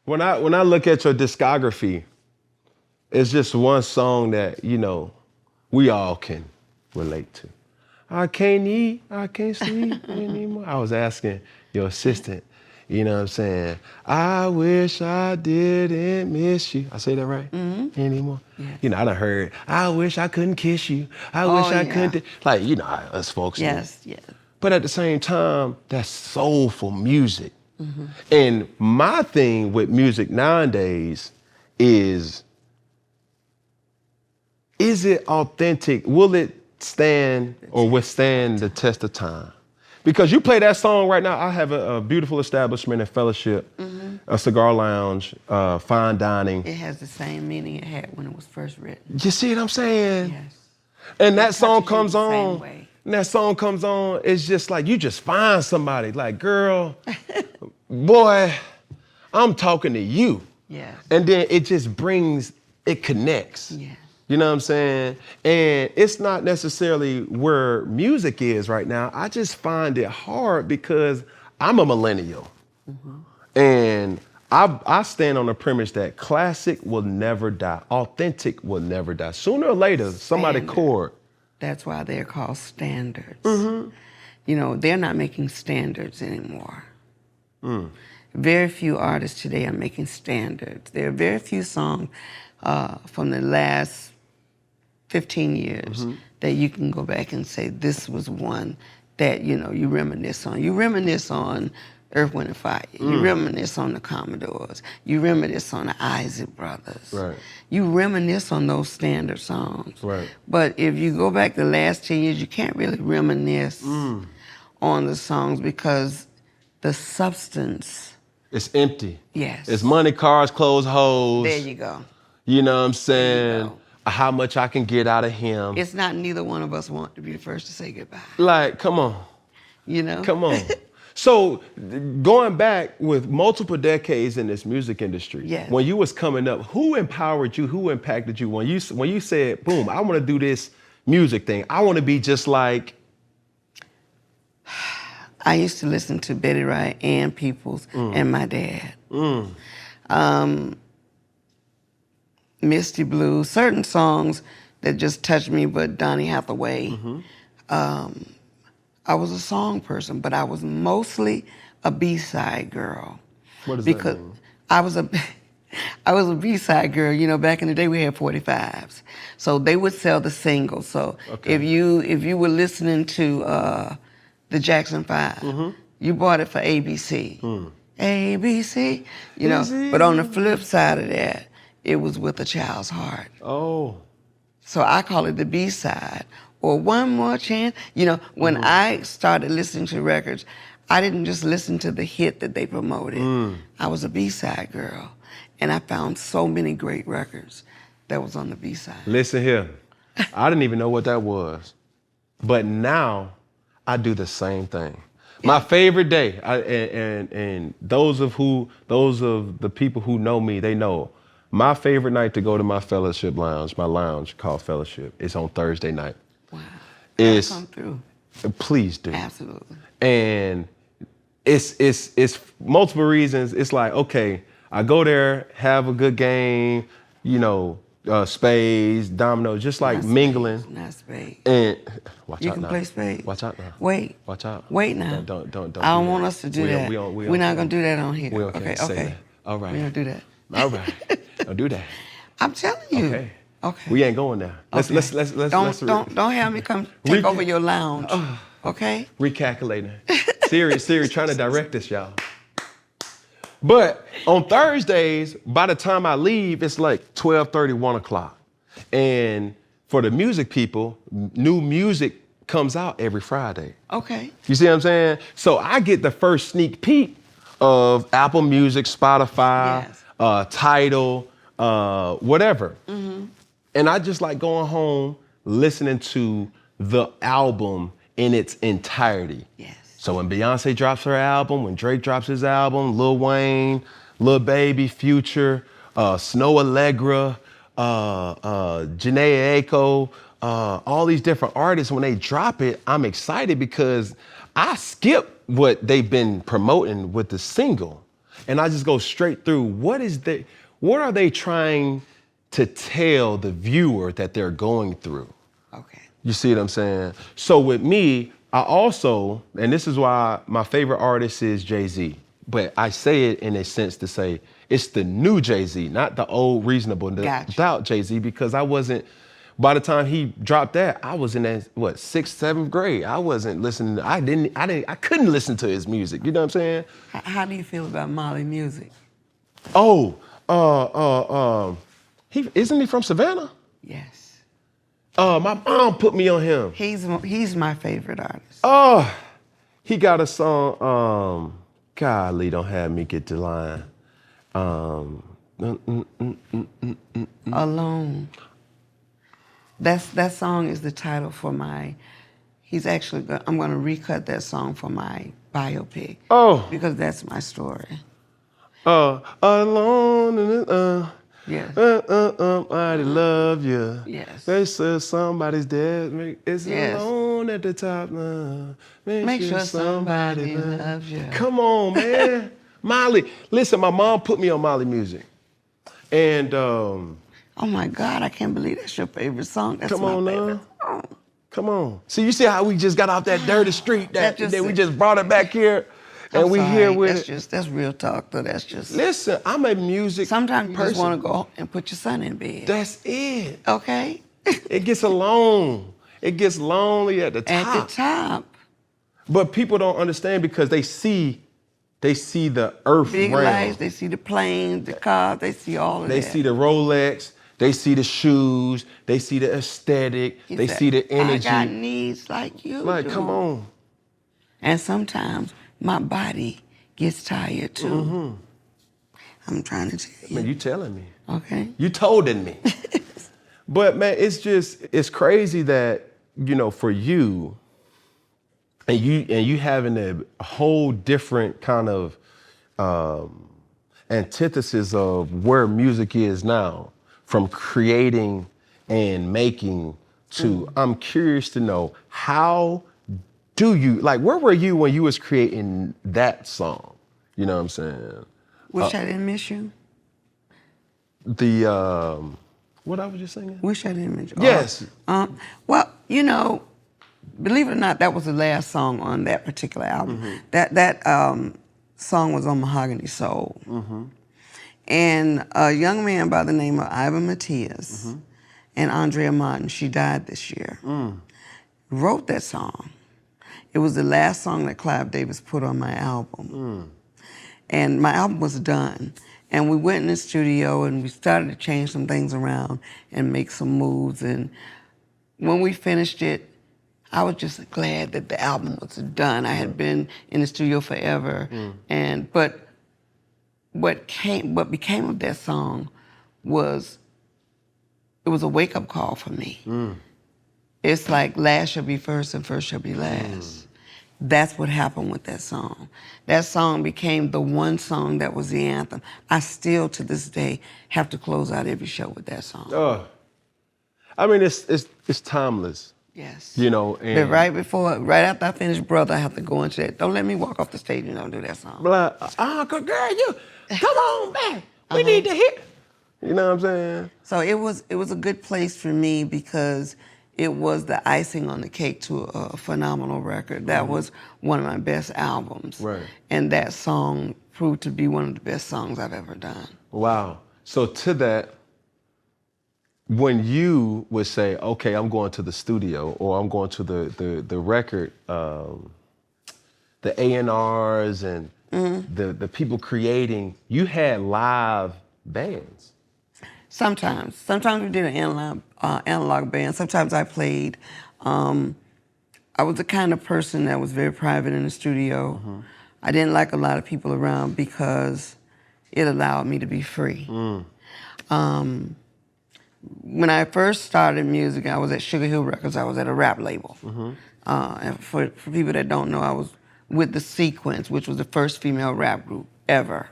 when I look at your discography, it's just one song that, you know, we all can relate to. I can't eat, I can't sleep anymore. I was asking your assistant, you know what I'm saying? I wish I didn't miss you. I say that right? Mm-hmm. Anymore? Yes. You know, I done heard, I wish I couldn't kiss you. I wish I couldn't. Like, you know, us folks. Yes, yes. But at the same time, that's soulful music. Mm-hmm. And my thing with music nowadays is it authentic? Will it stand or withstand the test of time? Because you play that song right now, I have a beautiful establishment and fellowship, a cigar lounge, fine dining. It has the same meaning it had when it was first written. You see what I'm saying? Yes. And that song comes on, and that song comes on, it's just like, you just find somebody, like, girl, boy, I'm talking to you. Yes. And then it just it connects. Yeah. You know what I'm saying? And it's not necessarily where music is right now. I just find it hard because I'm a millennial. Mm-hmm. And I stand on the premise that classic will never die. Authentic will never die. Sooner or later, somebody chord. That's why they're called standards. Mm-hmm. You know, they're not making standards anymore. Very few artists today are making standards. There are very few songs from the last 15 years that you can go back and say, this was one that, you know, you reminisce on. You reminisce on Earth, Wind, and Fire. You reminisce on the Commodores. You reminisce on the Isaac Brothers. Right. You reminisce on those standard songs. Right. But if you go back the last 10 years, you can't really reminisce on the songs because the substance. It's empty. Yes. It's money, cars, clothes, hoes. There you go. You know what I'm saying? How much I can get out of him. It's not neither one of us want to be the first to say goodbye. Like, come on. You know? Come on. So going back with multiple decades in this music industry, yes. When you was coming up, who empowered you? Who impacted you? When you said, boom, I want to do this music thing. I want to be just like. I used to listen to Betty Wright, Ann Peoples, and my dad. Misty Blue, certain songs that just touched me, but Donny Hathaway. I was a song person, but I was mostly a B-side girl. What does because that mean? I was a B-side girl. You know, back in the day we had 45s, so they would sell the singles. So if you were listening to the Jackson 5, you bought it for ABC. ABC, you know. But on the flip side of that, it was With a Child's Heart. Oh. So I call it the B-side, or One More Chance. You know, when I started listening to records, I didn't just listen to the hit that they promoted. I was a B-side girl, and I found so many great records that was on the B-side. Listen here, I didn't even know what that was, but now I do the same thing. Yeah. My favorite day, and those of the people who know me, they know. My favorite night to go to my fellowship lounge, my lounge called Fellowship, is on Thursday night. Wow. It's, come through. Please do. Absolutely. And it's multiple reasons. It's like, okay, I go there, have a good game, you know, spades, dominoes, just like not mingling. Spades, not spades. And watch you out can now. play spades. Watch out now. Wait. Watch out. Wait now. Don't I don't want us to do that. We're not gonna do that on here. We okay. Say that. All right. We're gonna do that. All right. Don't do that. I'm telling you. Okay. Okay. We ain't going there. Let's don't have me come take over your lounge. Okay? Recalculating. Siri trying to direct us, y'all. But on Thursdays, by the time I leave, it's like 12:30, 1 o'clock. And for the music people, new music comes out every Friday. Okay. You see what I'm saying? So I get the first sneak peek of Apple Music, Spotify, Tidal, whatever. And I just like going home, listening to the album in its entirety. Yes. So when Beyonce drops her album, when Drake drops his album, Lil Wayne, Lil Baby, Future, Snow Allegra, Jhené Aiko, all these different artists, when they drop it, I'm excited because I skip what they've been promoting with the single. and I just go straight through. What are they trying to tell the viewer that they're going through? Okay. You see what I'm saying? So with me, I also, and this is why my favorite artist is Jay-Z, but I say it in a sense to say it's the new Jay-Z, not the old Reasonable Doubt Jay-Z, because I wasn't, by the time he dropped that, I was in that, what, 6th, 7th grade. I wasn't listening, I couldn't listen to his music, you know what I'm saying? How do you feel about Molly music? Oh, isn't he from Savannah? Yes. My mom put me on him. He's my favorite artist. Oh, he got a song, golly, don't have me get the line. Alone. That song is the title for I'm gonna recut that song for my biopic. Oh. Because that's my story. Alone, Yes. I love you. Yes. They said somebody's dead. It's Yes. alone at the top. Make sure somebody loves you. Come on, man. Molly. Listen, my mom put me on Molly music. And oh my God, I can't believe that's your favorite song. That's come my on favorite now. song. Come on. See, you see how we just got off that dirty street that we just brought it back here. And we here with that's real talk though. That's just listen, I'm a music sometimes you person. just want to go and put your son in bed. That's it. Okay. It gets alone. It gets lonely at the top. At the top. But people don't understand because they see the earth Big round. lights, they see the planes, the cars, they see all of that. They see the Rolex, they see the shoes, they see the aesthetic, they see the energy. I got needs like you do. Come on. And sometimes my body gets tired too. Mm-hmm. I'm trying to tell you. Man, you telling me. Okay. You told me. But man, it's crazy that, for you, and you having a whole different kind of antithesis of where music is now, from creating and making to, I'm curious to know, how do you, where were you when you was creating that song? You know what I'm saying? Wish I Didn't Miss You? What I was just singing? Wish I Didn't Miss You. Yes. Well, believe it or not, that was the last song on that particular album. Mm-hmm. That song was on Mahogany Soul. Mm-hmm. And a young man by the name of Ivan Matias and Andrea Martin, she died this year, wrote that song. It was the last song that Clive Davis put on my album. And my album was done. And we went in the studio and we started to change some things around and make some moves. And when we finished it, I was just glad that the album was done. I had been in the studio forever. But what became of that song was, it was a wake-up call for me. It's like last shall be first and first shall be last. That's what happened with that song. That song became the one song that was the anthem. I still, to this day, have to close out every show with that song. I mean, it's timeless. Yes. And But right after I finish Brother, I have to go into that. Don't let me walk off the stage and don't do that song. But girl, you come on back. We need to hear. You know what I'm saying? So it was a good place for me because it was the icing on the cake to a phenomenal record. That was one of my best albums. Right. And that song proved to be one of the best songs I've ever done. Wow. So to that, when you would say, okay, I'm going to the studio or I'm going to the record, the A&Rs and the people creating, you had live bands. Sometimes we did an analog band. Sometimes I played. I was the kind of person that was very private in the studio. I didn't like a lot of people around because it allowed me to be free. When I first started music, I was at Sugar Hill Records. I was at a rap label. And for people that don't know, I was with The Sequence, which was the first female rap group ever.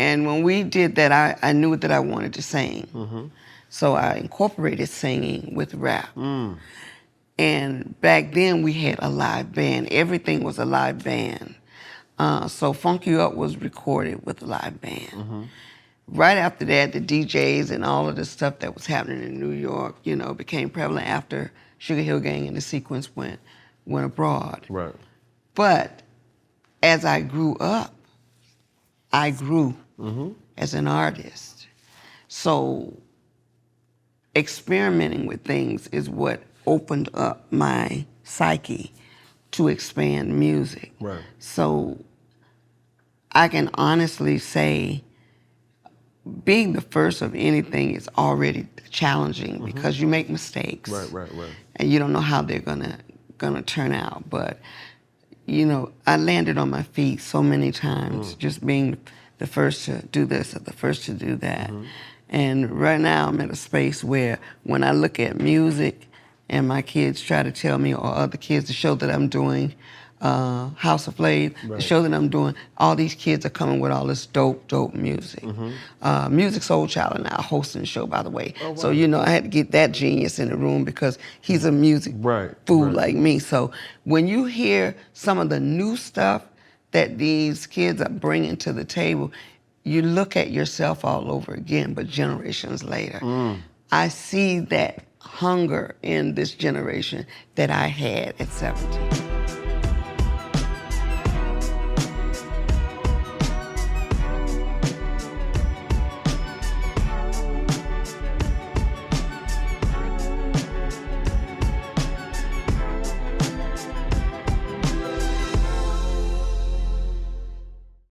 And when we did that, I knew that I wanted to sing. So I incorporated singing with rap. And back then we had a live band. Everything was a live band. So Funk You Up was recorded with a live band. Right after that, the DJs and all of the stuff that was happening in New York, you know, became prevalent after Sugar Hill Gang and the Sequence went abroad. Right. But as I grew up, I grew as an artist. So experimenting with things is what opened up my psyche to expand music. Right. So I can honestly say being the first of anything is already challenging because you make mistakes. Right. And you don't know how they're gonna turn out. But you know, I landed on my feet so many times, just being the first to do this or the first to do that. And right now I'm at a space where when I look at music and my kids try to tell me, or other kids, the show that I'm doing, House of Flav, the show that I'm doing, all these kids are coming with all this dope music. Music Soul Child is now hosting the show, by the way. Oh, wow. So, you know, I had to get that genius in the room because he's a music fool like me. So when you hear some of the new stuff that these kids are bringing to the table, you look at yourself all over again, but generations later. I see that hunger in this generation that I had at 17.